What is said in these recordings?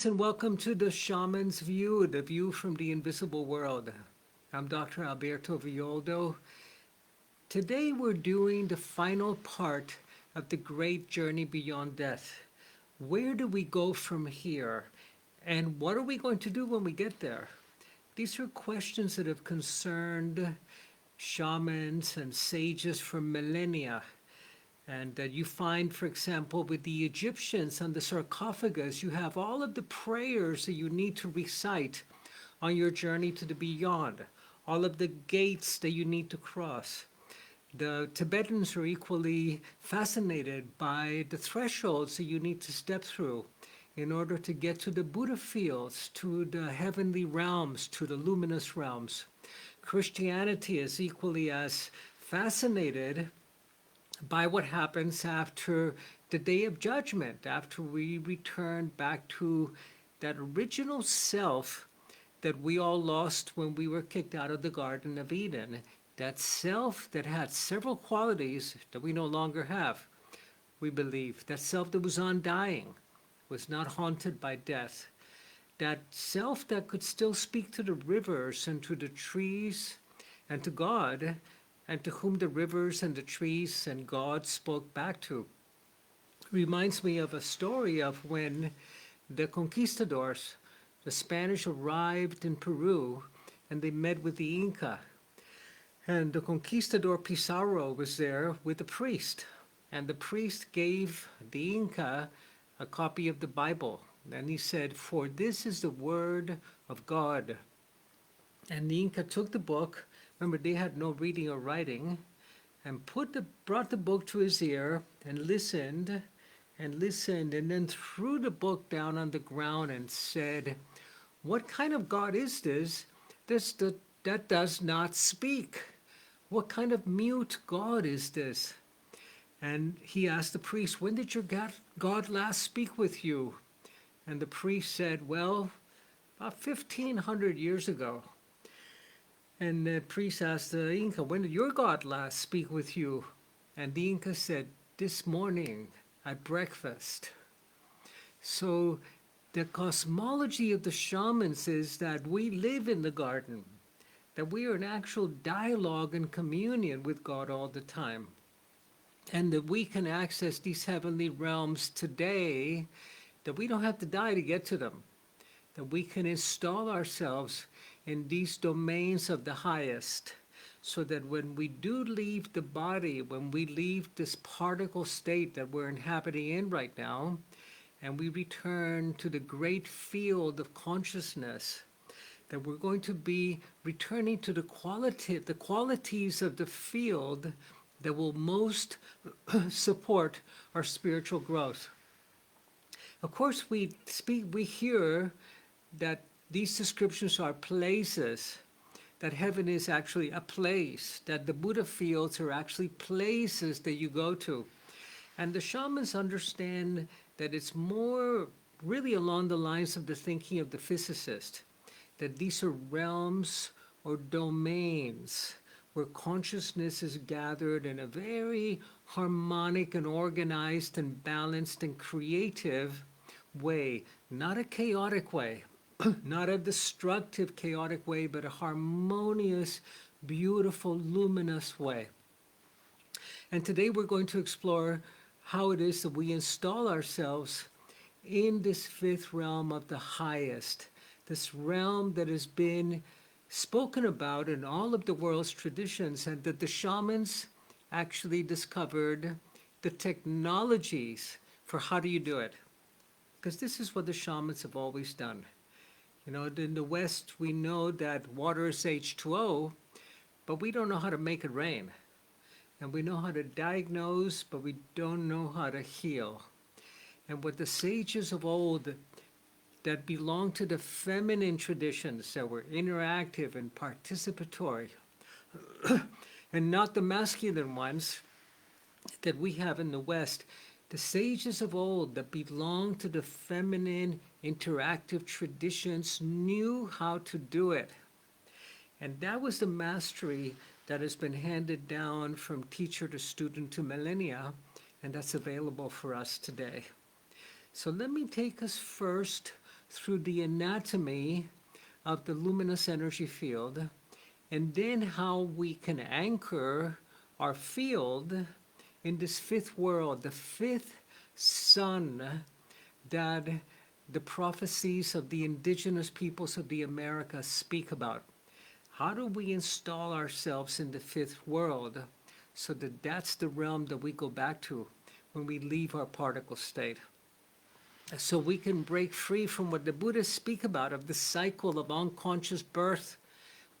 Greetings and welcome to the Shaman's View, the view from the invisible world. I'm Dr. Alberto Villoldo. Today we're doing the final part of the great journey beyond death. Where do we go from here? And what are we going to do when we get there? These are questions that have concerned shamans and sages for millennia. And you find, for example, with the Egyptians on the sarcophagus, you have all of the prayers that you need to recite on your journey to the beyond, all of the gates that you need to cross. The Tibetans are equally fascinated by the thresholds that you need to step through in order to get to the Buddha fields, to the heavenly realms, to the luminous realms. Christianity is equally as fascinated by what happens after the day of judgment, after we return back to that original self that we all lost when we were kicked out of the Garden of Eden. That self that had several qualities that we no longer have, we believe. That self that was undying, was not haunted by death. That self that could still speak to the rivers and to the trees and to God, and to whom the rivers and the trees and God spoke back to. Reminds me of a story of when the conquistadors, the Spanish, arrived in Peru and they met with the Inka. And the conquistador Pizarro was there with a priest. And the priest gave the Inka a copy of the Bible. And he said, "For this is the word of God." And the Inca took the book. Remember, they had no reading or writing, and brought the book to his ear and listened, and then threw the book down on the ground and said, "What kind of God is this that does not speak? What kind of mute God is this?" And he asked the priest, "When did your God last speak with you?" And the priest said, "Well, about 1,500 years ago." And the priest asked the Inca, "When did your God last speak with you?" And the Inca said, "This morning at breakfast." So the cosmology of the shamans is that we live in the garden, that we are in actual dialogue and communion with God all the time, and that we can access these heavenly realms today, that we don't have to die to get to them, that we can install ourselves in these domains of the highest, so that when we do leave the body, when we leave this particle state that we're inhabiting in right now, and we return to the great field of consciousness, that we're going to be returning to the qualities of the field that will most support our spiritual growth. Of course, we hear that these descriptions are places, that heaven is actually a place, that the Buddha fields are actually places that you go to. And the shamans understand that it's more really along the lines of the thinking of the physicist, that these are realms or domains where consciousness is gathered in a very harmonic and organized and balanced and creative way, not a chaotic way. Not a destructive, chaotic way, but a harmonious, beautiful, luminous way. And today we're going to explore how it is that we install ourselves in this fifth realm of the highest, this realm that has been spoken about in all of the world's traditions, and that the shamans actually discovered the technologies for how do you do it. Because this is what the shamans have always done. You know, in the West, we know that water is H2O, but we don't know how to make it rain. And we know how to diagnose, but we don't know how to heal. And what the sages of old that belong to the feminine traditions that were interactive and participatory, and not the masculine ones that we have in the West, the sages of old that belong to the feminine interactive traditions knew how to do it. And that was the mastery that has been handed down from teacher to student to millennia, and that's available for us today. So let me take us first through the anatomy of the luminous energy field, and then how we can anchor our field in this fifth world, the fifth sun that the prophecies of the indigenous peoples of the Americas speak about. How do we install ourselves in the fifth world so that that's the realm that we go back to when we leave our particle state? So we can break free from what the Buddhists speak about of the cycle of unconscious birth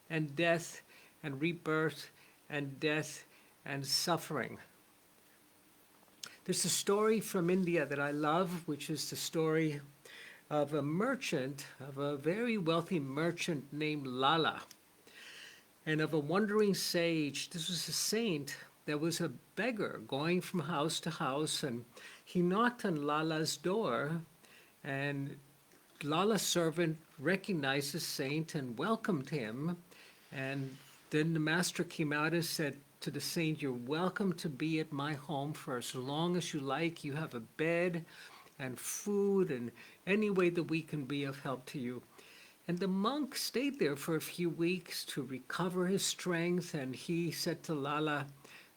and death and rebirth and death and suffering. There's a story from India that I love, which is the story of a merchant, of a very wealthy merchant named Lala, and of a wandering sage. This was a saint that was a beggar going from house to house, and he knocked on Lala's door, and Lala's servant recognized the saint and welcomed him. And then the master came out and said to the saint, "You're welcome to be at my home for as long as you like. You have a bed and food and any way that we can be of help to you." And the monk stayed there for a few weeks to recover his strength, and he said to Lala,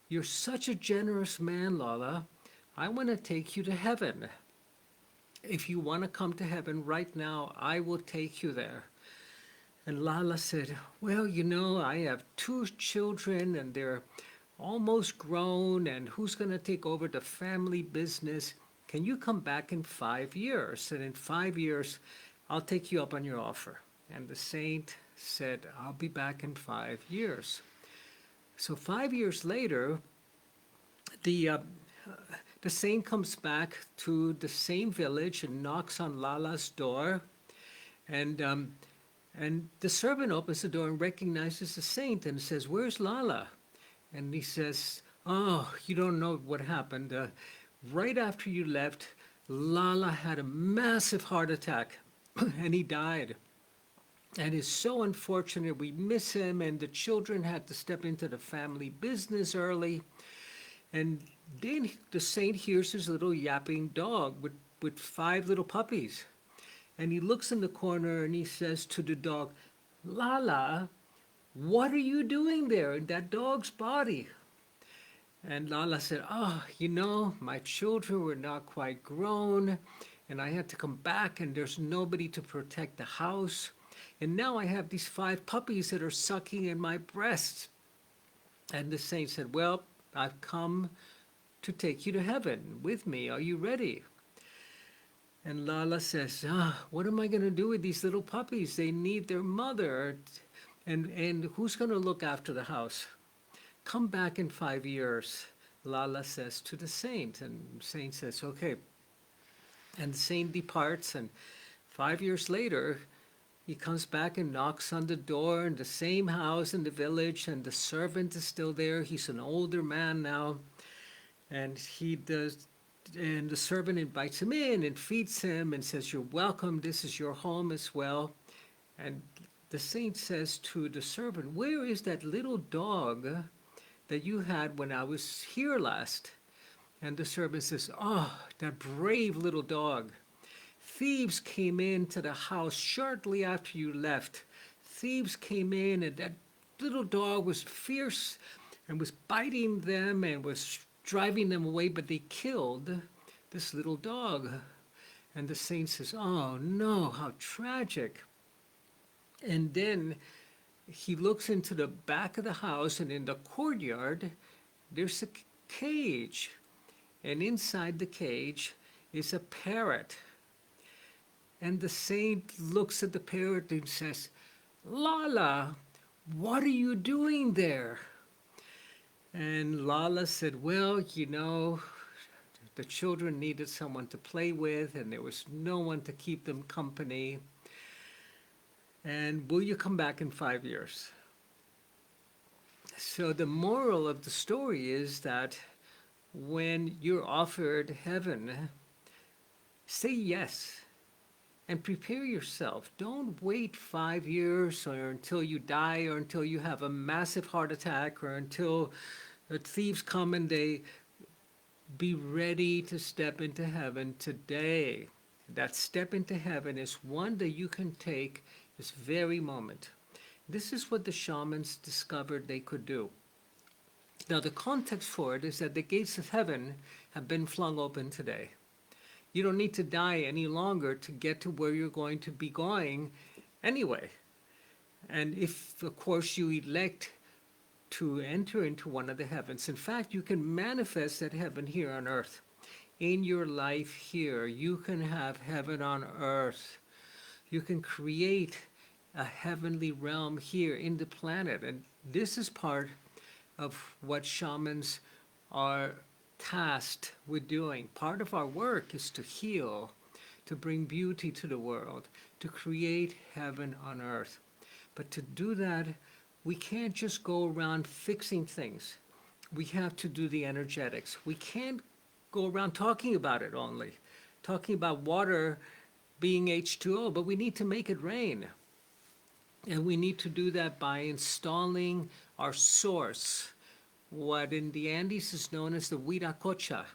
"You're such a generous man, Lala. I want to take you to heaven. If you want to come to heaven right now, I will take you there." And Lala said, "Well, I have 2 children and they're almost grown, and who's going to take over the family business? Can you come back in 5 years? And in 5 years, I'll take you up on your offer." And the saint said, "I'll be back in 5 years." So 5 years later, the saint comes back to the same village and knocks on Lala's door. And the servant opens the door and recognizes the saint and says, "Where's Lala?" And he says, "Oh, you don't know what happened. Right after you left, Lala had a massive heart attack and he died. And it's so unfortunate. We miss him, and the children had to step into the family business early." And then the saint hears his little yapping dog with 5 little puppies. And he looks in the corner and he says to the dog, "Lala, what are you doing there in that dog's body?" And Lala said, "Oh, my children were not quite grown, and I had to come back, and there's nobody to protect the house. And now I have these 5 puppies that are sucking in my breasts." And the saint said, "Well, I've come to take you to heaven with me. Are you ready?" And Lala says, "What am I going to do with these little puppies? They need their mother. And who's going to look after the house? Come back in 5 years," Lala says to the saint. And the saint says, "Okay." And the saint departs, and 5 years later, he comes back and knocks on the door in the same house in the village, and the servant is still there. He's an older man now. And the servant invites him in and feeds him and says, "You're welcome. This is your home as well." And the saint says to the servant, "Where is that little dog that you had when I was here last?" And the servant says, "Oh, that brave little dog. Thieves came into the house shortly after you left. Thieves came in, and that little dog was fierce and was biting them and was driving them away, but they killed this little dog." And the saint says, "Oh no, how tragic." And then he looks into the back of the house, and in the courtyard, there's a cage. And inside the cage is a parrot. And the saint looks at the parrot and says, "Lala, what are you doing there?" And Lala said, "Well, the children needed someone to play with, and there was no one to keep them company. And will you come back in 5 years?" So the moral of the story is that when you're offered heaven, say yes and prepare yourself. Don't wait 5 years or until you die or until you have a massive heart attack or until the thieves come and they be ready to step into heaven today. That step into heaven is one that you can take this very moment. This is what the shamans discovered they could do. Now, the context for it is that the gates of heaven have been flung open today. You don't need to die any longer to get to where you're going to be going anyway. And if, of course, you elect to enter into one of the heavens, in fact, you can manifest that heaven here on earth. In your life here, you can have heaven on earth. You can create a heavenly realm here in the planet. And this is part of what shamans are tasked with doing. Part of our work is to heal, to bring beauty to the world, to create heaven on earth. But to do that, we can't just go around fixing things. We have to do the energetics. We can't go around talking about it only, talking about water being H2O, but we need to make it rain. And we need to do that by installing our source, what in the Andes is known as the Huiracocha.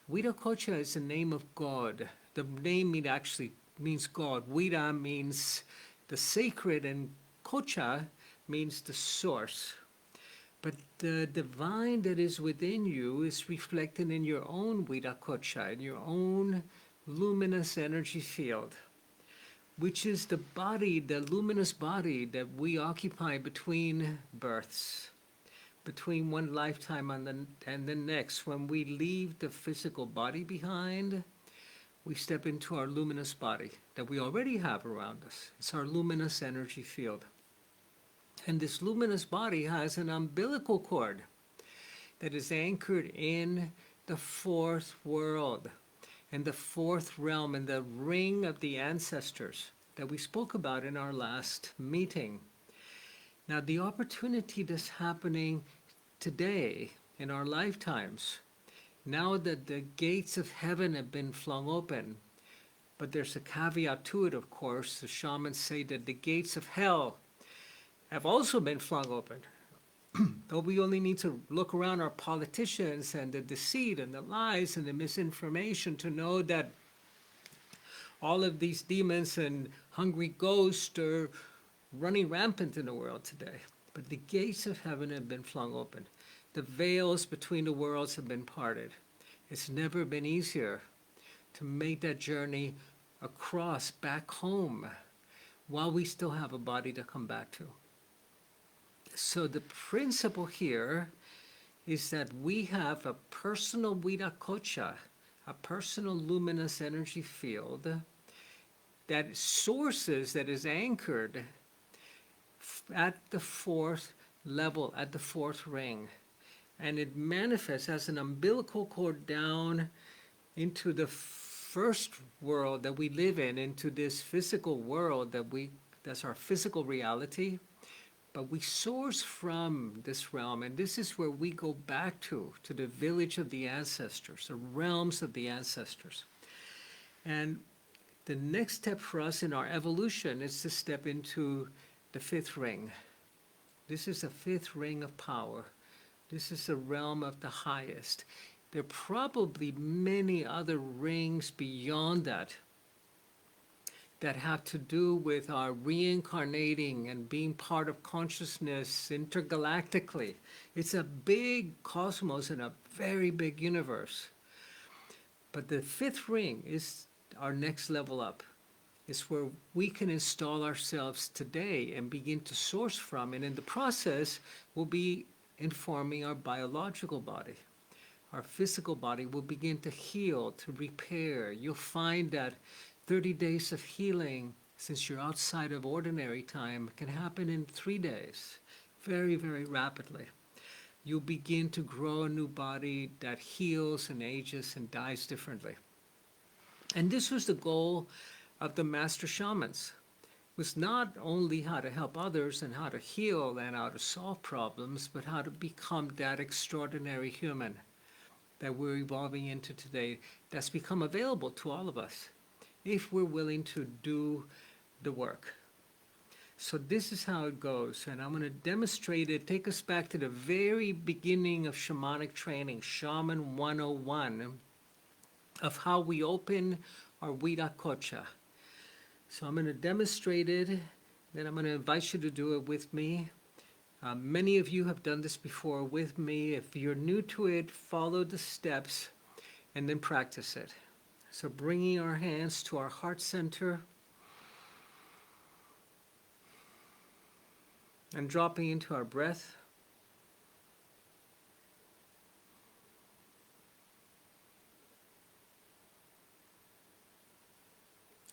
Huiracocha is the name of God. The name actually means God. Huira means the sacred, and Cocha means the source. But the divine that is within you is reflected in your own Huiracocha, in your own luminous energy field, which is the body, the luminous body that we occupy between births, between one lifetime and the next. When we leave the physical body behind, we step into our luminous body that we already have around us. It's our luminous energy field. And this luminous body has an umbilical cord that is anchored in the fourth world, in the fourth realm, in the ring of the ancestors that we spoke about in our last meeting. Now, the opportunity that's happening today in our lifetimes, now that the gates of heaven have been flung open, but there's a caveat to it, of course. The shamans say that the gates of hell have also been flung open. Though we only need to look around our politicians and the deceit and the lies and the misinformation to know that all of these demons and hungry ghosts are running rampant in the world today. But the gates of heaven have been flung open. The veils between the worlds have been parted. It's never been easier to make that journey across back home while we still have a body to come back to. So the principle here is that we have a personal Huiracocha, a personal luminous energy field that sources, that is anchored at the fourth level, at the fourth ring. And it manifests as an umbilical cord down into the first world that we live in, into this physical world that's our physical reality. But we source from this realm, and this is where we go back to the village of the ancestors, the realms of the ancestors. And the next step for us in our evolution is to step into the fifth ring. This is the fifth ring of power. This is the realm of the highest. There are probably many other rings beyond that have to do with our reincarnating and being part of consciousness intergalactically. It's a big cosmos and a very big universe. But the fifth ring is our next level up. It's where we can install ourselves today and begin to source from. And in the process, we'll be informing our biological body. Our physical body will begin to heal, to repair. You'll find that 30 days of healing, since you're outside of ordinary time, can happen in 3 days, very, very rapidly. You'll begin to grow a new body that heals and ages and dies differently. And this was the goal of the master shamans, was not only how to help others and how to heal and how to solve problems, but how to become that extraordinary human that we're evolving into today, that's become available to all of us, if we're willing to do the work. So this is how it goes, and I'm going to demonstrate it, take us back to the very beginning of shamanic training, Shaman 101, of how we open our Viracocha. So I'm going to demonstrate it, then I'm going to invite you to do it with me. Many of you have done this before with me. If you're new to it, follow the steps and then practice it. So bringing our hands to our heart center and dropping into our breath.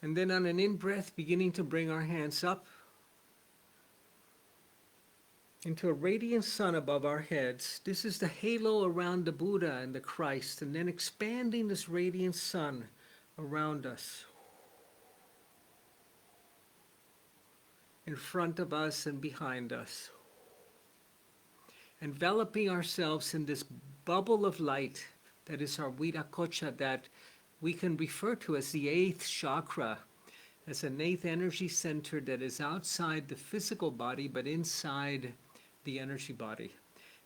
And then on an in-breath, beginning to bring our hands up into a radiant sun above our heads. This is the halo around the Buddha and the Christ, and then expanding this radiant sun around us, in front of us and behind us, enveloping ourselves in this bubble of light that is our Viracocha, that we can refer to as the 8th chakra, as an 8th energy center that is outside the physical body but inside the energy body.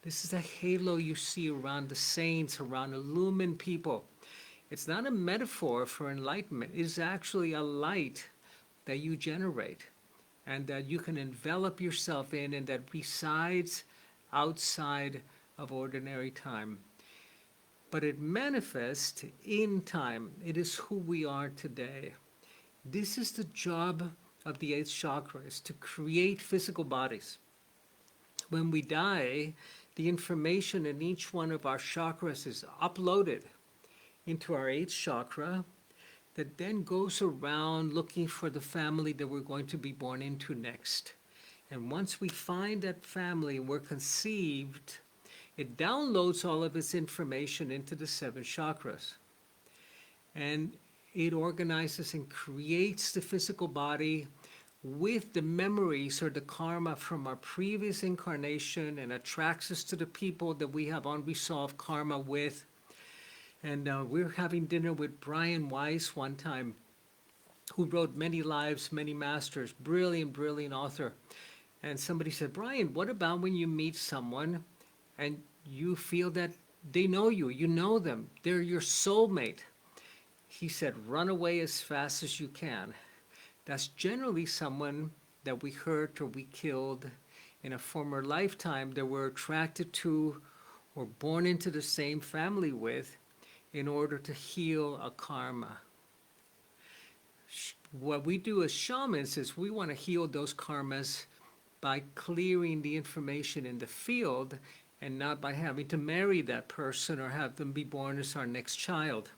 This is a halo you see around the saints, around illumined people. It's not a metaphor for enlightenment. It is actually a light that you generate and that you can envelop yourself in, and that resides outside of ordinary time. But it manifests in time. It is who we are today. This is the job of the 8th chakra, is to create physical bodies. When we die, the information in each one of our chakras is uploaded into our 8th chakra, that then goes around looking for the family that we're going to be born into next. And once we find that family and we're conceived, it downloads all of its information into the 7 chakras. And it organizes and creates the physical body with the memories or the karma from our previous incarnation, and attracts us to the people that we have unresolved karma with. And we were having dinner with Brian Weiss one time, who wrote Many Lives, Many Masters, brilliant, brilliant author. And somebody said, Brian, what about when you meet someone and you feel that they know you, you know them, they're your soulmate? He said, run away as fast as you can. That's generally someone that we hurt or we killed in a former lifetime that we're attracted to or born into the same family with in order to heal a karma. What we do as shamans is we want to heal those karmas by clearing the information in the field, and not by having to marry that person or have them be born as our next child.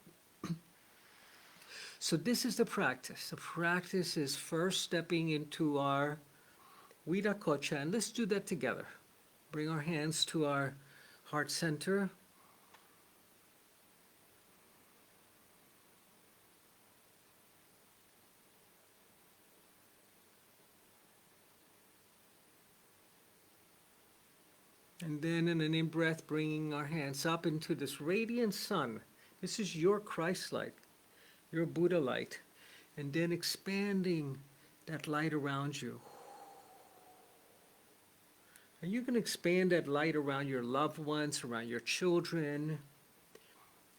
So this is the practice. The practice is first stepping into our Viracocha, and let's do that together. Bring our hands to our heart center. And then in an in-breath, bringing our hands up into this radiant sun. This is your Christ light, your Buddha light. And then expanding that light around you. And you can expand that light around your loved ones, around your children.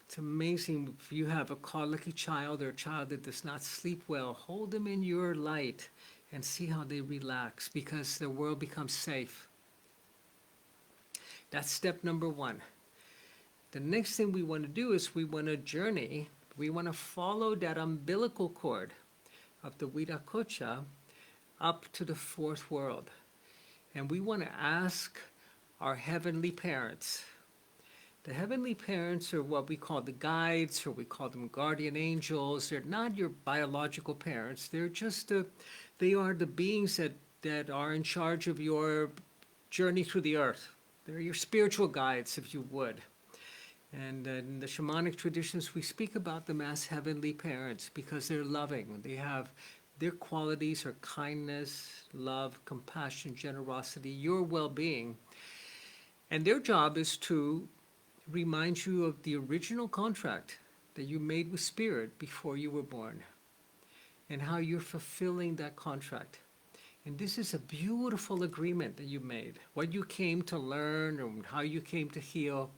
It's amazing if you have a colicky child or a child that does not sleep well, hold them in your light and see how they relax, because the world becomes safe. That's step number 1. The next thing we want to do is we want to journey. We want to follow that umbilical cord of the Viracocha up to the 4th world. And we want to ask our heavenly parents. The heavenly parents are what we call the guides, or we call them guardian angels. They're not your biological parents. They're just they are the beings that are in charge of your journey through the earth. They're your spiritual guides, if you would. And in the shamanic traditions, we speak about them as heavenly parents because they're loving. They have, their qualities are kindness, love, compassion, generosity, your well-being. And their job is to remind you of the original contract that you made with Spirit before you were born, and how you're fulfilling that contract. And this is a beautiful agreement that you made. What you came to learn and how you came to heal,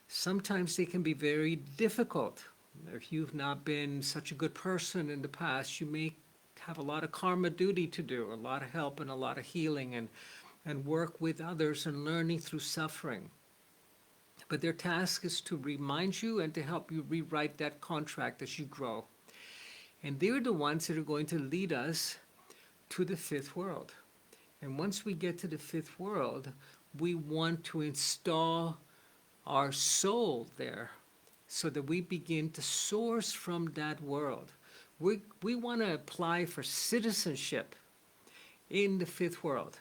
sometimes they can be very difficult If you've not been such a good person in the past, you may have a lot of karma duty to do, a lot of help and a lot of healing and work with others and learning through suffering. But their task is to remind you and to help you rewrite that contract as you grow. And they're the ones that are going to lead us to the fifth world. And once we get to the fifth world, we want to install our soul there so that we begin to source from that world. We want to apply for citizenship in the fifth world.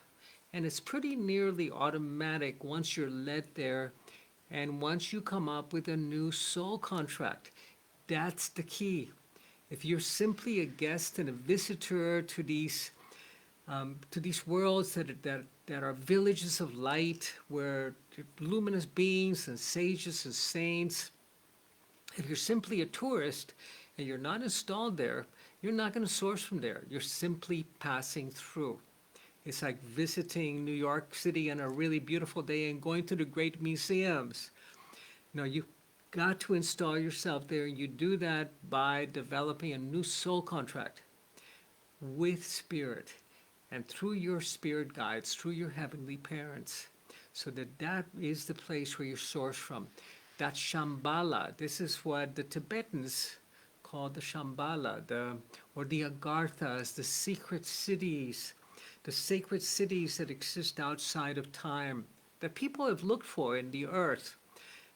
And it's pretty nearly automatic once you're led there and once you come up with a new soul contract. That's the key. If you're simply a guest and a visitor to these worlds that are villages of light, where luminous beings and sages and saints, if you're simply a tourist and you're not installed there, you're not going to source from there. You're simply passing through. It's like visiting New York City on a really beautiful day and going to the great museums. No, you got to install yourself there. You do that by developing a new soul contract with spirit and through your spirit guides, through your heavenly parents, so that is the place where you source from. That Shambhala, this is what the Tibetans call the Shambhala, or the Agarthas, the secret cities, the sacred cities that exist outside of time, that people have looked for in the earth.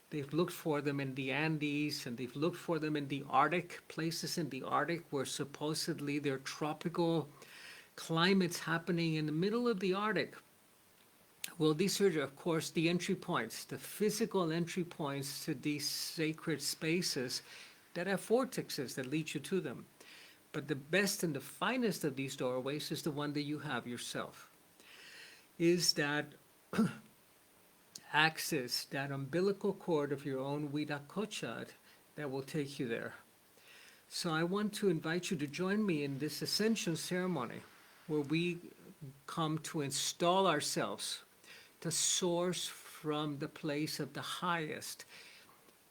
They've looked for them in the Andes, and they've looked for them in the Arctic, places in the Arctic where supposedly there are tropical climates happening in the middle of the Arctic. Well, these are, of course, the entry points, the physical entry points to these sacred spaces that have vortexes that lead you to them. But the best and the finest of these doorways is the one that you have yourself. Is that axis, that umbilical cord of your own Vidakochad that will take you there. So I want to invite you to join me in this ascension ceremony where we come to install ourselves, to source from the place of the highest.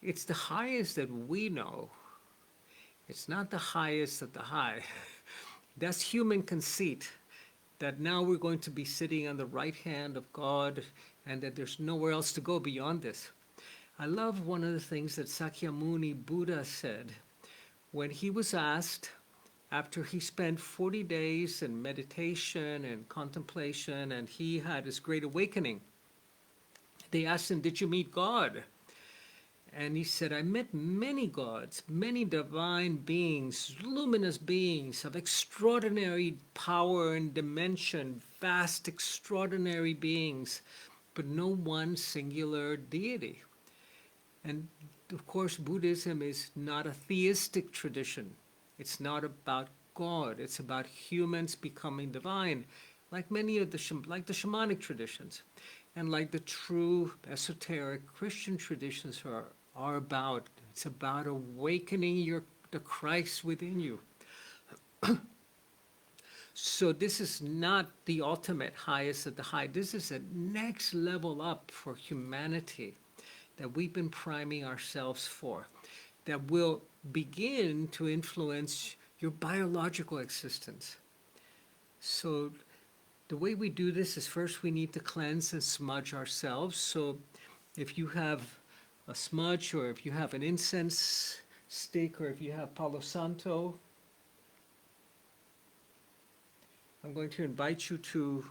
It's the highest that we know. It's not the highest of the high. That's human conceit, that now we're going to be sitting on the right hand of God and that there's nowhere else to go beyond this. I love one of the things that Sakyamuni Buddha said when he was asked, after he spent 40 days in meditation and contemplation and he had his great awakening. They asked him, "Did you meet God?" And he said, "I met many gods, many divine beings, luminous beings of extraordinary power and dimension, vast, extraordinary beings, but no one singular deity." And of course, Buddhism is not a theistic tradition. It's not about God. It's about humans becoming divine, like many of the shamanic traditions, and like the true esoteric Christian traditions are about. It's about awakening the Christ within you. So this is not the ultimate highest of the high. This is a next level up for humanity that we've been priming ourselves for, that will begin to influence your biological existence. So the way we do this is first we need to cleanse and smudge ourselves. So if you have a smudge, or if you have an incense stick, or if you have Palo Santo, I'm going to invite you to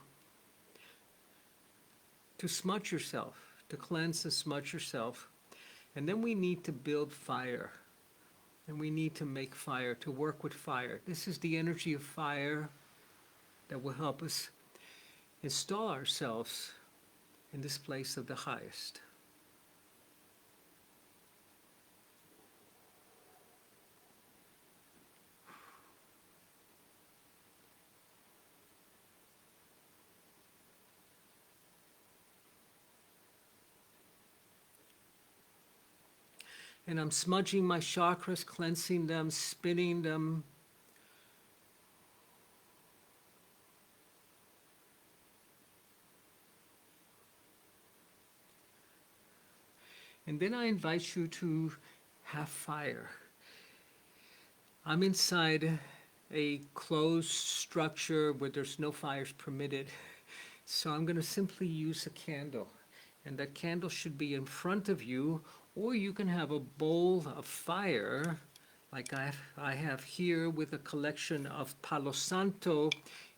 smudge yourself, to cleanse and smudge yourself. And then we need to build fire. And we need to make fire, to work with fire. This is the energy of fire that will help us install ourselves in this place of the highest. And I'm smudging my chakras, cleansing them, spinning them. And then I invite you to have fire. I'm inside a closed structure where there's no fires permitted. So I'm going to simply use a candle. And that candle should be in front of you, or you can have a bowl of fire, like I have here with a collection of Palo Santo.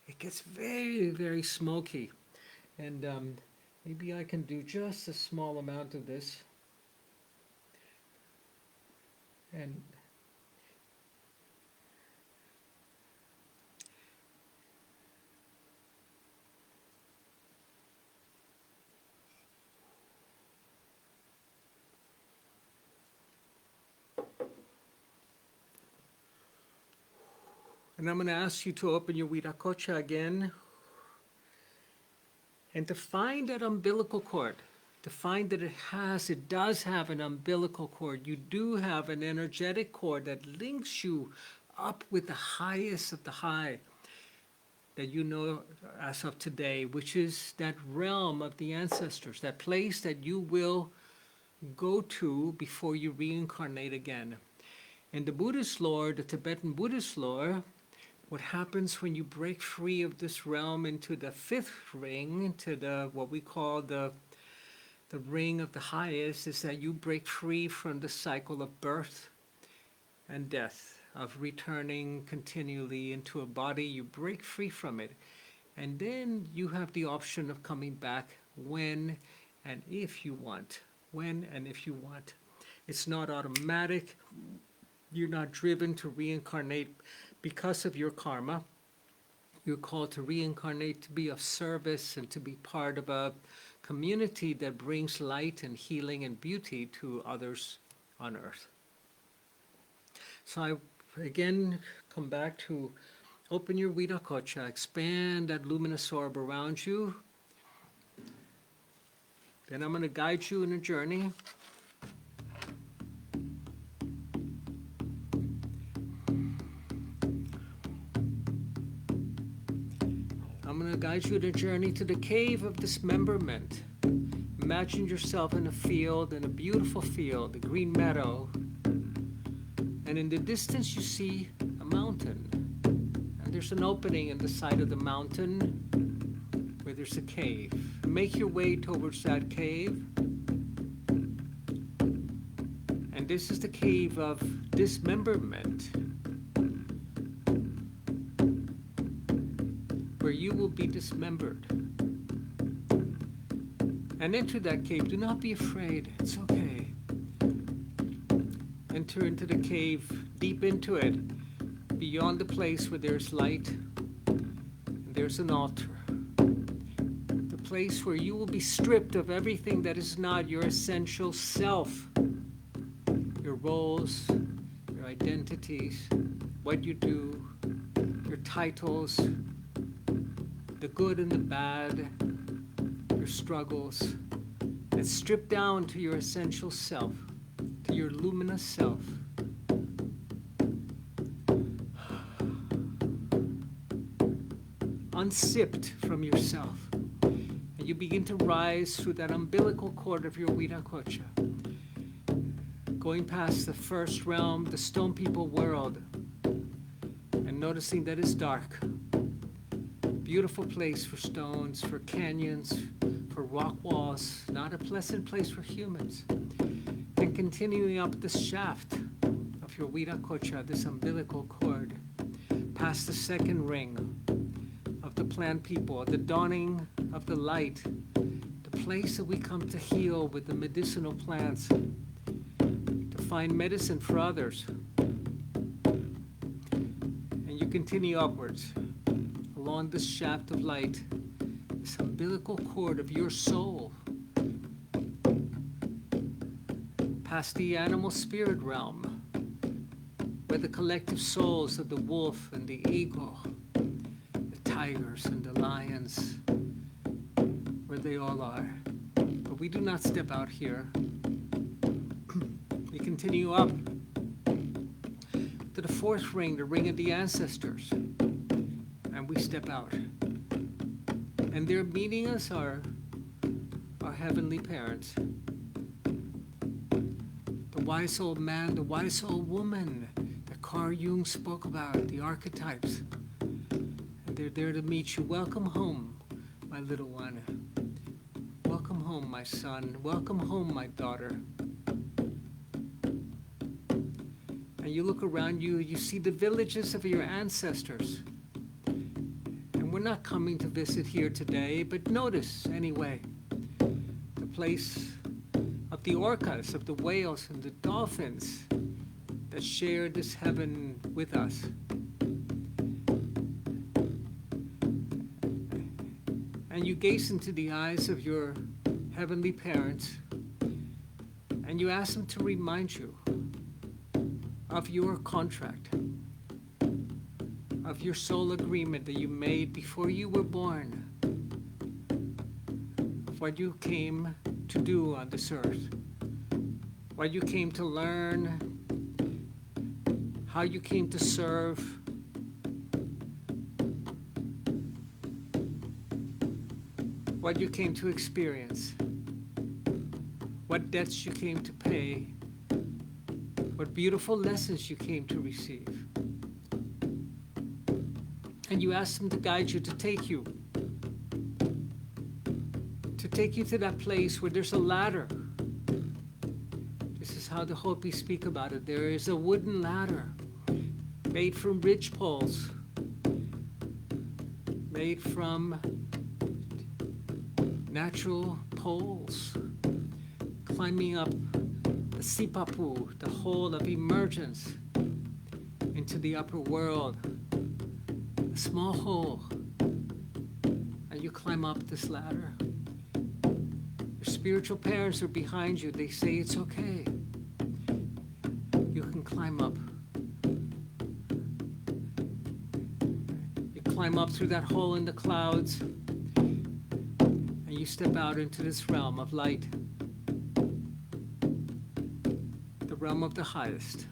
It gets very, very smoky. And maybe I can do just a small amount of this. And I'm going to ask you to open your Viracocha again and to find that umbilical cord, to find that it does have an umbilical cord. You do have an energetic cord that links you up with the highest of the high that you know as of today, which is that realm of the ancestors, that place that you will go to before you reincarnate again. In the Buddhist lore, the Tibetan Buddhist lore, what happens when you break free of this realm into the fifth ring, into the what we call the ring of the highest, is that you break free from the cycle of birth and death, of returning continually into a body. You break free from it. And then you have the option of coming back when and if you want. When and if you want. It's not automatic. You're not driven to reincarnate because of your karma. You're called to reincarnate to be of service and to be part of a community that brings light and healing and beauty to others on earth. So I again come back to open your Viracocha, expand that luminous orb around you. Then I'm going to guide you in a journey. I'm going to guide you in a journey to the cave of dismemberment. Imagine yourself in a field, in a beautiful field, a green meadow. And in the distance you see a mountain. And there's an opening in the side of the mountain where there's a cave. Make your way towards that cave. And this is the cave of dismemberment, where you will be dismembered. And enter that cave. Do not be afraid. It's okay. Enter into the cave, deep into it, beyond the place where there's light, and there's an altar. The place where you will be stripped of everything that is not your essential self. Your roles, your identities, what you do, your titles, the good and the bad, your struggles. It's stripped down to your essential self, to your luminous self. Unsipped from yourself. And you begin to rise through that umbilical cord of your Viracocha, going past the first realm, the stone people world, and noticing that it's dark. Beautiful place for stones, for canyons, for rock walls, not a pleasant place for humans. And continuing up the shaft of your Viracocha, this umbilical cord, past the second ring of the plant people, the dawning of the light, the place that we come to heal with the medicinal plants, to find medicine for others. And you continue upwards along this shaft of light, this umbilical cord of your soul, past the animal spirit realm, where the collective souls of the wolf and the eagle, the tigers and the lions, where they all are. But we do not step out here. We continue up to the fourth ring, the ring of the ancestors. And we step out. And there meeting us are our heavenly parents. The wise old man, the wise old woman that Carl Jung spoke about, the archetypes. And they're there to meet you. Welcome home, my little one. Welcome home, my son. Welcome home, my daughter. And you look around you, you see the villages of your ancestors. And we're not coming to visit here today, but notice anyway, the place of the orcas, of the whales and the dolphins that share this heaven with us. And you gaze into the eyes of your heavenly parents, and you ask them to remind you of your contract, of your soul agreement that you made before you were born, of what you came to do on this earth, what you came to learn, how you came to serve, what you came to experience, what debts you came to pay, what beautiful lessons you came to receive. And you ask them to guide you, to take you to that place where there's a ladder. This is how the Hopi speak about it. There is a wooden ladder made from ridge poles, made from natural poles, climbing up the sipapu, the hole of emergence into the upper world, a small hole, and you climb up this ladder. Your spiritual parents are behind you. They say it's okay. You can climb up. You climb up through that hole in the clouds, and you step out into this realm of light, the realm of the highest.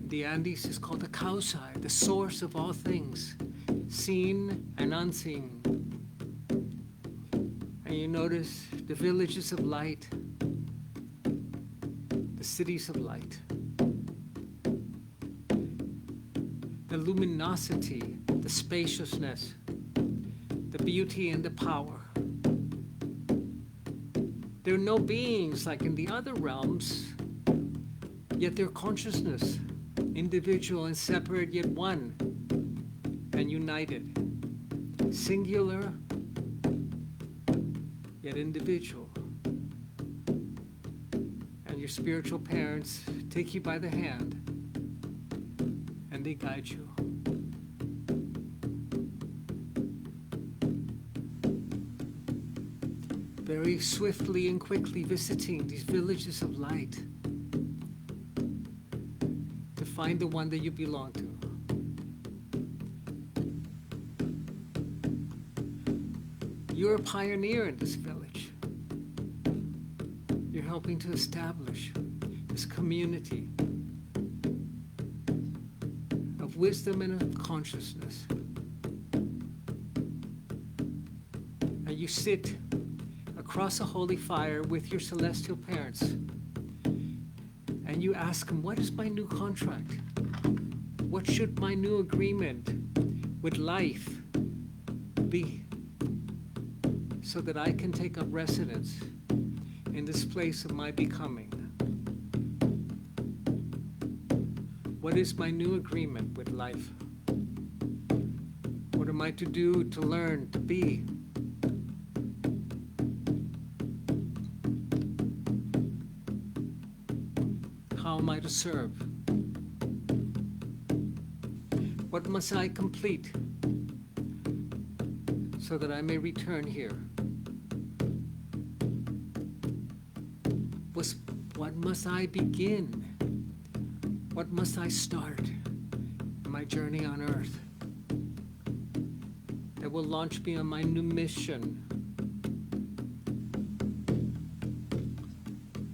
The Andes is called the Kausai, the source of all things, seen and unseen. And you notice the villages of light, the cities of light, the luminosity, the spaciousness, the beauty and the power. There are no beings like in the other realms, yet their consciousness, individual and separate, yet one and united, singular yet individual. And your spiritual parents take you by the hand and they guide you. Very swiftly and quickly visiting these villages of light to find the one that you belong to. You're a pioneer in this village. You're helping to establish this community of wisdom and of consciousness. And you sit across a holy fire with your celestial parents, and you ask them, what is my new contract? What should my new agreement with life be, so that I can take up residence in this place of my becoming? What is my new agreement with life? What am I to do, to learn, to be? How am I to serve? What must I complete so that I may return here? What must I begin? What must I start in my journey on earth that will launch me on my new mission?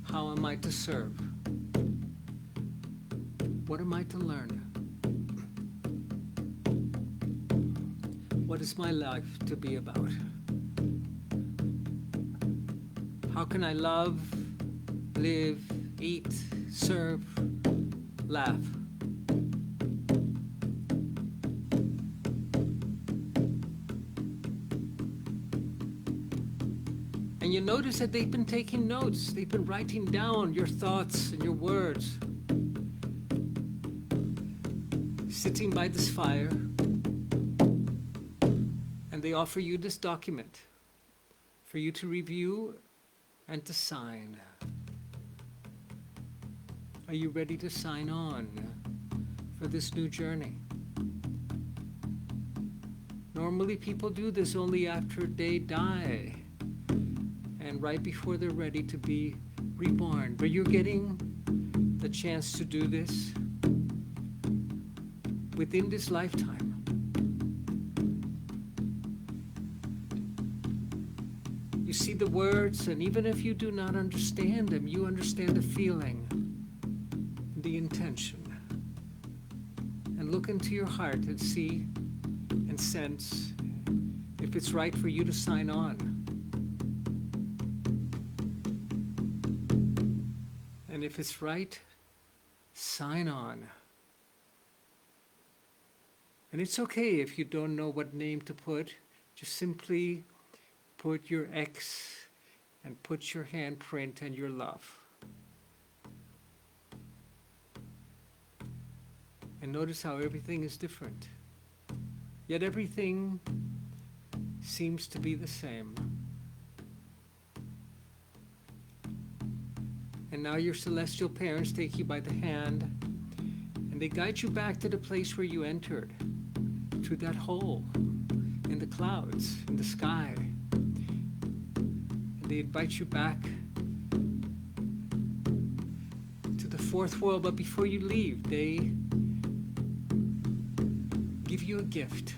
How am I to serve? What am I to learn? What is my life to be about? How can I love, live, eat, serve, laugh. And you notice that they've been taking notes. They've been writing down your thoughts and your words. Sitting by this fire, and they offer you this document for you to review and to sign. Are you ready to sign on for this new journey? Normally people do this only after they die and right before they're ready to be reborn. But you're getting the chance to do this within this lifetime. You see the words, and even if you do not understand them, you understand the feeling, the intention. And look into your heart and see and sense if it's right for you to sign on. And if it's right, sign on. And it's okay if you don't know what name to put. Just simply put your X and put your handprint and your love. And notice how everything is different. Yet everything seems to be the same. And now your celestial parents take you by the hand and they guide you back to the place where you entered, through that hole in the clouds, in the sky. And they invite you back to the fourth world, but before you leave, they give you a gift.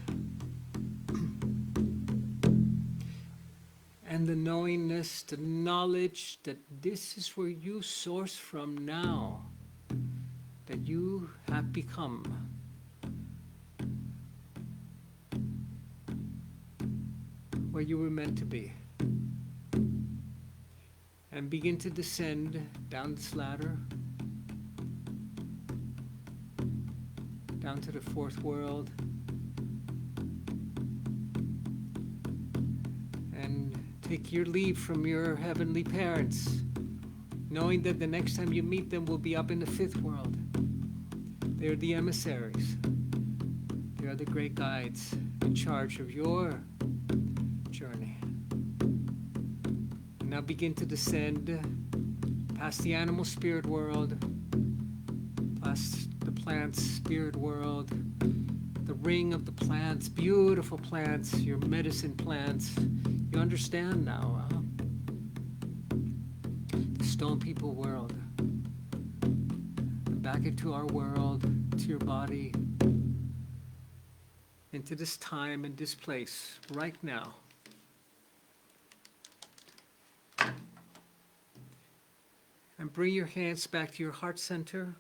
And the knowingness, the knowledge that this is where you source from now, that you have become. Where you were meant to be. And begin to descend down this ladder, down to the fourth world, and take your leave from your heavenly parents, knowing that the next time you meet them will be up in the fifth world. They're the emissaries. They are the great guides in charge of your journey. And now begin to descend past the animal spirit world, past the plant spirit world, the ring of the plants, beautiful plants, your medicine plants. You understand now, huh? The stone people world. And back into our world, to your body, into this time and this place, right now. And bring your hands back to your heart center.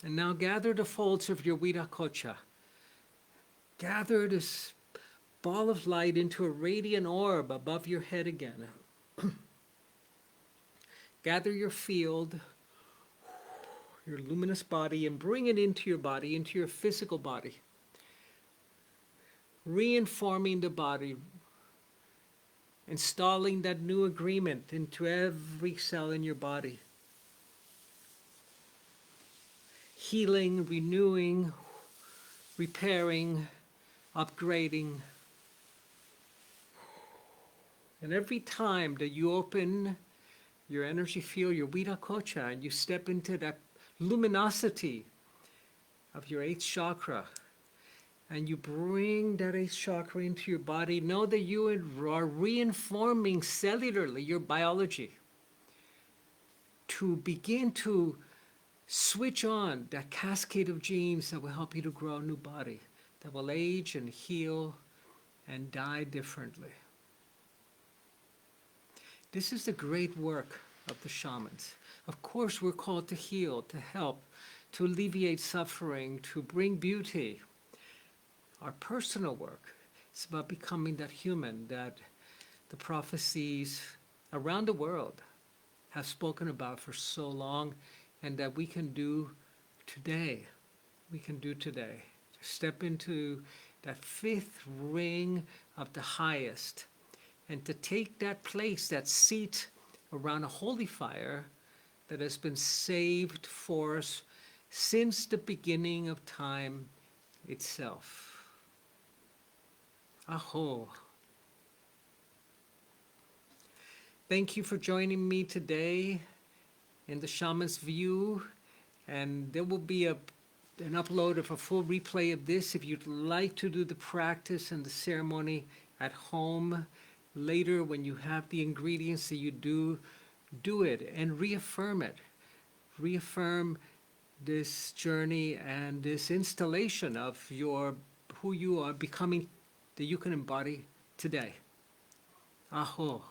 And now gather the folds of your Viracocha. Gather this ball of light into a radiant orb above your head again. Gather your field, your luminous body, and bring it into your body, into your physical body. Reinforming the body, installing that new agreement into every cell in your body. Healing, renewing, repairing, upgrading. And every time that you open your energy field, your Viracocha, and you step into that luminosity of your 8th chakra, and you bring that 8th chakra into your body, know that you are reinforming cellularly your biology to begin to switch on that cascade of genes that will help you to grow a new body, that will age and heal and die differently. This is the great work of the shamans. Of course, we're called to heal, to help, to alleviate suffering, to bring beauty. Our personal work It's about becoming that human that the prophecies around the world have spoken about for so long, and that we can do today. We can do today. Step into that fifth ring of the highest, and to take that place, that seat around a holy fire that has been saved for us since the beginning of time itself. Aho. Thank you for joining me today in the Shaman's View, and there will be an upload of a full replay of this if you'd like to do the practice and the ceremony at home later when you have the ingredients that you do it and reaffirm it. Reaffirm this journey and this installation of who you are becoming, that you can embody today. Aho.